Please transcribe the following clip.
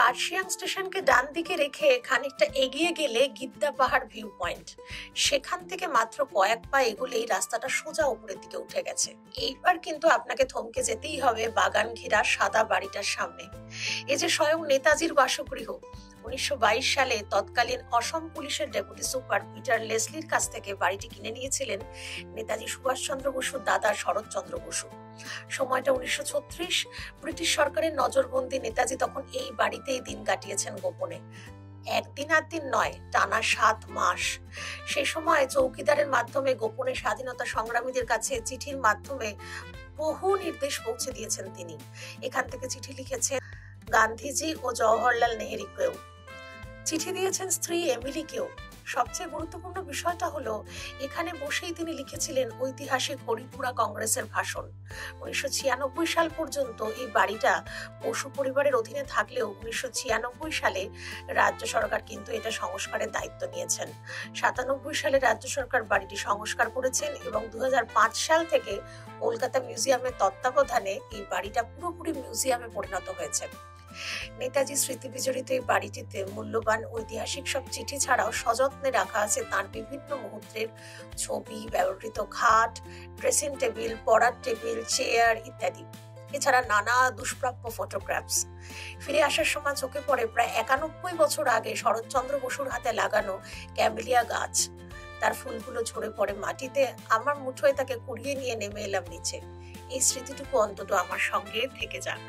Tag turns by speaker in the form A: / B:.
A: কার্শিয়াং স্টেশনকে ডান দিকে রেখে খানিকটা এগিয়ে গেলে গিদ্দা পাহাড় ভিউ পয়েন্ট। সেখান থেকে মাত্র কয়েক পা এগুলেই রাস্তাটা সোজা উপরের দিকে উঠে গেছে। এইবার কিন্তু আপনাকে থমকে যেতেই হবে বাগান ঘেরা সাদা বাড়িটার সামনে। এই যে স্বয়ং নেতাজির বাসগৃহ। 1922 সালে তৎকালীন অসম পুলিশের ডেপুটি সুপার পিটার লেসলির কাছ থেকে বাড়িটি কিনে নিয়েছিলেন নেতাজি সুভাষচন্দ্র বসুর দাদা শরৎচন্দ্র বসু। সময়টা 1936। ব্রিটিশ সরকারের নজরবন্দি। নেতাজি তখন এই বাড়িতেই দিন কাটিয়েছেন গোপনে। একদিন আর দিন নয়, টানা 7 মাস। সে সময় চৌকিদারের মাধ্যমে গোপনে স্বাধীনতা সংগ্রামীদের কাছে চিঠির মাধ্যমে বহু নির্দেশ পৌঁছে দিয়েছেন তিনি। এখান থেকে চিঠি লিখেছেন গান্ধীজি ও জওহরলাল নেহেরুকেও, চিঠি দিয়েছেন স্ত্রী এমিলিকেও। সবচেয়ে গুরুত্বপূর্ণ বিষয়টা হলো এখানে বসেই তিনি লিখেছিলেন ঐতিহাসিক হরিপুরা কংগ্রেসের ভাষণ। 1996 সাল পর্যন্ত এই বাড়িটা বসু পরিবারের অধীনে থাকলেও 1996 সালে রাজ্য সরকার কিন্তু এটা সংস্কারের দায়িত্ব নিয়েছেন। 97 সালে রাজ্য সরকার বাড়িটি সংস্কার করেছেন এবং 2005 সাল থেকে কলকাতা মিউজিয়ামের তত্ত্বাবধানে এই বাড়িটা পুরোপুরি মিউজিয়ামে পরিণত হয়েছে। নেতাজি স্মৃতি বিজড়িত এই বাড়িটিতে মূল্যবান ঐতিহাসিক সব চিঠি ছাড়াও সযত্নে রাখা আছে তার বিভিন্ন মুহূর্তের ছবি, ব্যবহৃত খাট, ড্রেসিং টেবিল, পড়ার টেবিল, চেয়ার ইত্যাদি। এছাড়া নানা দুষ্প্রাপ্য ফটোগ্রাফস। ফিরে আসার সময় চোখে পড়ে প্রায় 91 বছর আগে শরৎচন্দ্র বসুর হাতে লাগানো ক্যামেলিয়া গাছ। তার ফুলগুলো ঝরে পড়ে মাটিতে। আমার মুঠোয় তাকে কুড়িয়ে নিয়ে নেমে এলাম নিচে। এই স্মৃতিটুকু অন্তত আমার সঙ্গে থেকে যাক।